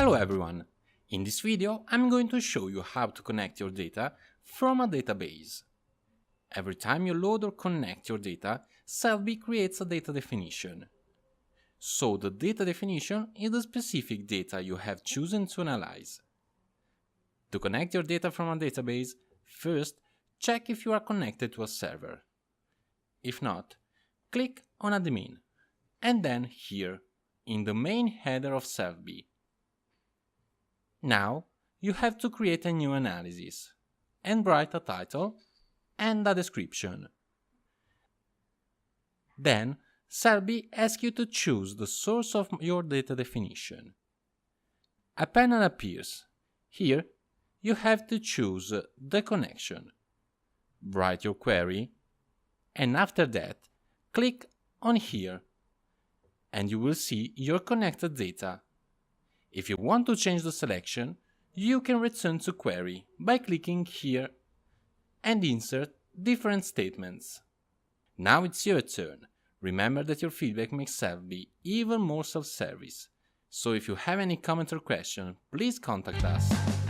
Hello everyone! In this video I'm going to show you how to connect your data from a database. Every time you load or connect your data, SelfBi creates a data definition. So the data definition is the specific data you have chosen to analyze. To connect your data from a database, first check if you are connected to a server. If not, click on Admin, and then here, in the main header of SelfBi. Now, you have to create a new analysis and write a title and a description. Then, SelfBi asks you to choose the source of your data definition. A panel appears. Here, you have to choose the connection. Write your query, and after that, click on here, and you will see your connected data. If you want to change the selection, you can return to query by clicking here and insert different statements. Now it's your turn. Remember that your feedback makes SelfBi even more self-service. So if you have any comment or question, please contact us.